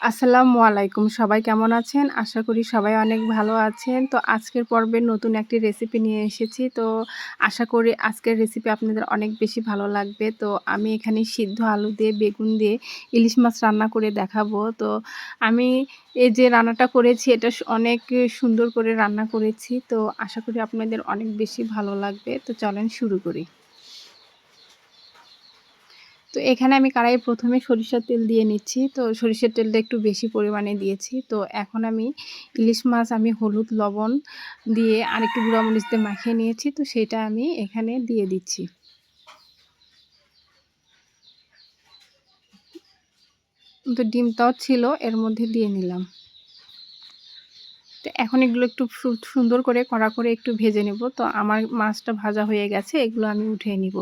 আসসালামু আলাইকুম। সবাই কেমন আছেন? আশা করি সবাই অনেক ভালো আছেন। তো আজকের পর্বে নতুন একটি রেসিপি নিয়ে এসেছি। তো আশা করি আজকের রেসিপি আপনাদের অনেক বেশি ভালো লাগবে। তো আমি এখানে সিদ্ধ আলু দিয়ে, বেগুন দিয়ে ইলিশ মাছ রান্না করে দেখাবো। তো আমি এই যে রান্নাটা করেছি এটা অনেক সুন্দর করে রান্না করেছি। তো আশা করি আপনাদের অনেক বেশি ভালো লাগবে। তো চলেন শুরু করি। তো এখানে আমি কড়াইয়ে ১ম এ সরিষার তেল দিয়ে নিচ্ছি। তো সরিষার তেলটা একটু বেশি পরিমাণে দিয়েছি। তো এখন আমি ইলিশ মাছ হলুদ, লবণ দিয়ে আরেকটু গুঁড়া মরিচ দিয়ে মাখিয়ে নিয়েছি। তো সেটা আমি এখানে দিয়ে দিচ্ছি। তো ডিমটাও ছিল এর মধ্যে দিয়ে নিলাম। তো এখন এগুলো একটু সুন্দর করে কড়া করে একটু ভেজে নেব। তো আমার মাছটা ভাজা হয়ে গেছে। এগুলো আমি উঠিয়ে নিব।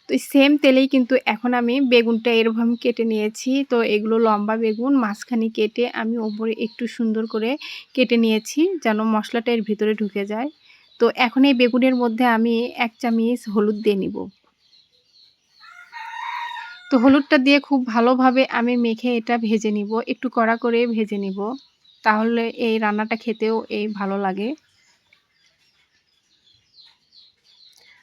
তো সেম তেলেই কিন্তু এখন আমি বেগুনটা এরকম কেটে নিয়েছি। তো এগুলো লম্বা বেগুন মাঝখানে কেটে আমি ওপরে একটু সুন্দর করে কেটে নিয়েছি যেন মশলাটা এর ভিতরে ঢুকে যায়। তো এখন এই বেগুনের মধ্যে আমি ১ চামচ হলুদ দিয়ে নিব। তো হলুদটা দিয়ে খুব ভালোভাবে আমি মেখে এটা ভেজে নিব। একটু কড়া করে ভেজে নিব। তাহলে এই রান্নাটা খেতেও ভালো লাগে।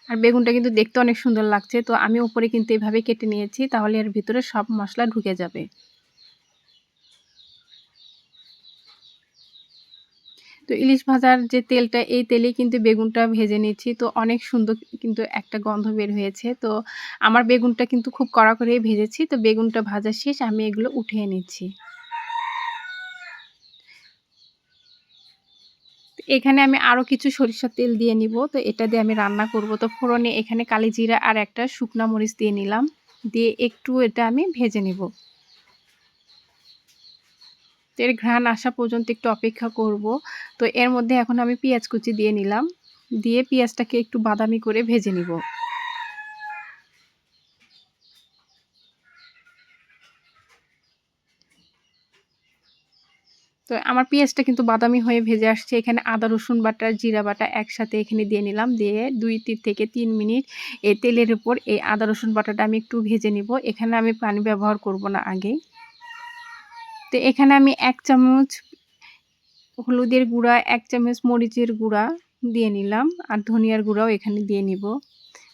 আর বেগুনটা কিন্তু দেখতে অনেক সুন্দর লাগছে। তো আমি উপরে কিন্তু এভাবে কেটে নিয়েছি। তাহলে এর ভিতরে সব মসলা ঢুকে যাবে। তো ইলিশ ভাজার যে তেলটা এই তেলেই কিন্তু বেগুনটা ভেজে নিচ্ছি। তো অনেক সুন্দর কিন্তু একটা গন্ধ বের হয়েছে। তো আমার বেগুনটা কিন্তু খুব কড়া করেই ভেজেছি। তো বেগুনটা ভাজা শেষ আমি এগুলো উঠিয়ে নিচ্ছি। এখানে আমি আরও কিছু সরিষার তেল দিয়ে নিব। তো এটা দিয়ে আমি রান্না করব। তো ফোড়নে এখানে কালি জিরা আর একটা শুকনা মরিচ দিয়ে নিলাম। দিয়ে একটু এটা আমি ভেজে নিব। তো এর ঘ্রাণ আসা পর্যন্ত একটু অপেক্ষা করব। তো এর মধ্যে এখন আমি পেঁয়াজ কুচি দিয়ে নিলাম। দিয়ে পেঁয়াজটাকে একটু বাদামি করে ভেজে নিব। তো আমার পেঁয়াজটা কিন্তু বাদামি হয়ে ভেজে আসছে। এখানে আদা রসুন বাটা, জিরা বাটা একসাথে এখানে দিয়ে নিলাম। দিয়ে ২ থেকে ৩ মিনিট এই তেলের উপর এই আদা রসুন বাটাটা আমি একটু ভেজে নিব। এখানে আমি পানি ব্যবহার করব না আগেই। তো এখানে আমি ১ চামচ হলুদের গুঁড়া, ১ চামচ মরিচের গুঁড়া দিয়ে নিলাম। আর ধনিয়ার গুঁড়াও এখানে দিয়ে নিব।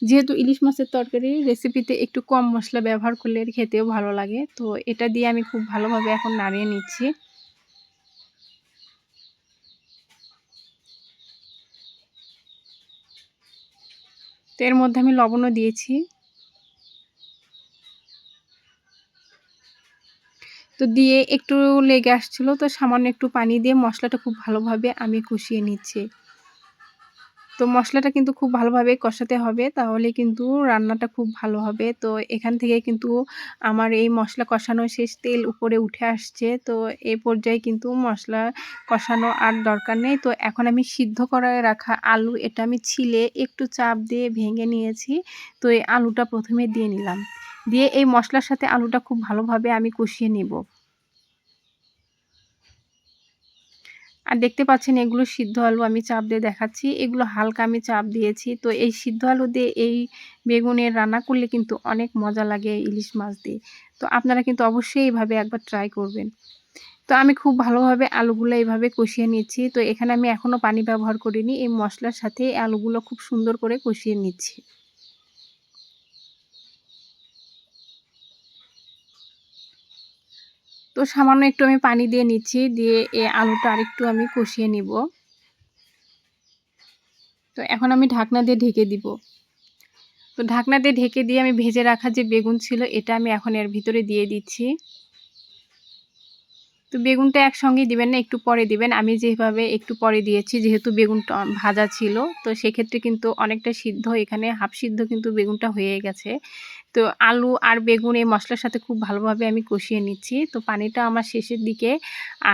যেহেতু ইলিশ মাছের তরকারি রেসিপিতে একটু কম মসলা ব্যবহার করলে খেতেও ভালো লাগে। তো এটা দিয়ে আমি খুব ভালোভাবে এখন নাড়িয়ে নিচ্ছি। তো এর মধ্যে আমি লবণও দিয়েছি। তো দিয়ে একটু লেগে আসছিল তো সামান্য একটু পানি দিয়ে মশলাটা খুব ভালোভাবে আমি কষিয়ে নিচ্ছি। তো মশলাটা কিন্তু খুব ভালোভাবে কষাতে হবে তাহলে কিন্তু রান্নাটা খুব ভালো হবে। তো এখান থেকে কিন্তু আমার এই মশলা কষানো শেষ, তেল উপরে উঠে আসছে। তো এই পর্যায়ে কিন্তু মশলা কষানো আর দরকার নেই। তো এখন আমি সিদ্ধ করায় রাখা আলু এটা আমি ছিলে একটু চাপ দিয়ে ভেঙে নিয়েছি। তো এই আলুটা ১ম এ দিয়ে নিলাম। দিয়ে এই মশলার সাথে আলুটা খুব ভালোভাবে আমি কষিয়ে নিব। আর দেখতে পাচ্ছেন এগুলো সিদ্ধ আলু আমি চাপ দিয়ে দেখাচ্ছি। এগুলো হালকা আমি চাপ দিয়েছি। তো এই সিদ্ধ আলু দিয়ে এই বেগুনের রান্না করলে কিন্তু অনেক মজা লাগে ইলিশ মাছ দিয়ে। তো আপনারা কিন্তু অবশ্যই এভাবে একবার ট্রাই করবেন। তো আমি খুব ভালোভাবে আলুগুলো এভাবে কষিয়ে নিচ্ছি। তো এখানে আমি এখনও পানি ব্যবহার করিনি। এই মসলার সাথে আলুগুলো খুব সুন্দর করে কষিয়ে নিচ্ছি। তো সামান্য একটু আমি পানি দিয়ে নিচ্ছি। দিয়ে আলুটা আরেকটু আমি কষিয়ে নিব। তো এখন আমি ঢাকনা দিয়ে ঢেকে দিব। তো ঢাকনা দিয়ে ঢেকে দিয়ে আমি ভেজে রাখা যে বেগুন ছিল এটা আমি এখন এর ভিতরে দিয়ে দিচ্ছি। তো বেগুনটা একসঙ্গেই দিবেন না, একটু পরে দিবেন। আমি যেভাবে একটু পরে দিয়েছি যেহেতু বেগুনটা ভাজা ছিল তো সেক্ষেত্রে কিন্তু অনেকটা সিদ্ধ, এখানে হাফ সিদ্ধ কিন্তু বেগুনটা হয়ে গেছে। তো আলু আর বেগুন এই মশলার সাথে খুব ভালোভাবে আমি কষিয়ে নিচ্ছি। তো পানিটা আমার শেষের দিকে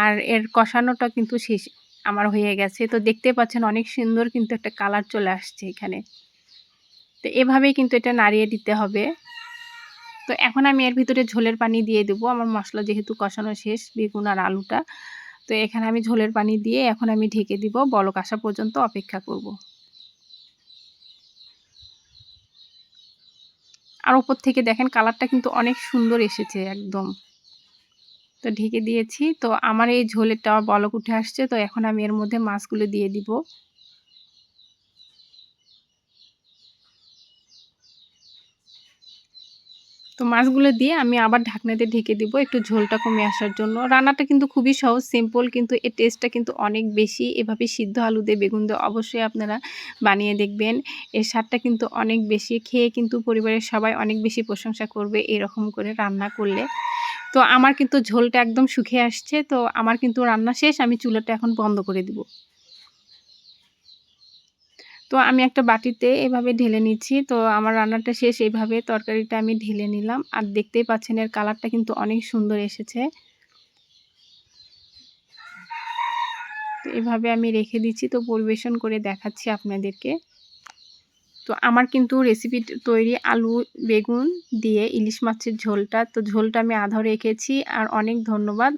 আর এর কষানোটা কিন্তু শেষ আমার হয়ে গেছে। তো দেখতে পাচ্ছেন অনেক সুন্দর কিন্তু একটা কালার চলে আসছে এখানে। তো এভাবেই কিন্তু এটা নাড়িয়ে দিতে হবে। তো এখন আমি এর ভিতরে ঝোলের পানি দিয়ে দেবো। আমার মসলা যেহেতু কষানো শেষ বেগুন আর আলুটা। তো এখানে আমি ঝোলের পানি দিয়ে এখন আমি ঢেকে দিব। বলক আসা পর্যন্ত অপেক্ষা করব। আর উপর থেকে দেখেন কালারটা কিন্তু অনেক সুন্দর এসেছে একদম। তো ঢেকে দিয়েছি। তো আমার এই ঝোলেরটা বলক উঠে আসছে। তো এখন আমি এর মধ্যে মাছগুলো দিয়ে দিব। তো মাছগুলো দিয়ে আমি আবার ঢাকনা দিয়ে ঢেকে দিব একটু ঝোলটা কমে আসার জন্য। রান্নাটা কিন্তু খুবই সহজ, সিম্পল, কিন্তু এর টেস্টটা কিন্তু অনেক বেশি। এভাবে সিদ্ধ আলু দিয়ে বেগুন দিয়ে অবশ্যই আপনারা বানিয়ে দেখবেন। এর স্বাদটা কিন্তু অনেক বেশি। খেয়ে কিন্তু পরিবারের সবাই অনেক বেশি প্রশংসা করবে এরকম করে রান্না করলে। তো আমার কিন্তু ঝোলটা একদম শুকিয়ে আসছে। তো আমার কিন্তু রান্না শেষ। আমি চুলাটা এখন বন্ধ করে দিব। তো আমি একটা বাটিতে এভাবে ঢেলে নিচ্ছি। তো আমার রান্নাটা শেষ, এভাবে তরকারিটা আমি ঢেলে নিলাম। আর দেখতেই পাচ্ছেন এর কালারটা কিন্তু অনেক সুন্দর এসেছে। তো এভাবে আমি রেখে দিচ্ছি। তো পরিবেশন করে দেখাচ্ছি আপনাদেরকে। তো আমার কিন্তু রেসিপি তৈরি আলু, বেগুন দিয়ে ইলিশ মাছের ঝোলটা। তো ঝোলটা আমি আধা রেখেছি। আর অনেক ধন্যবাদ।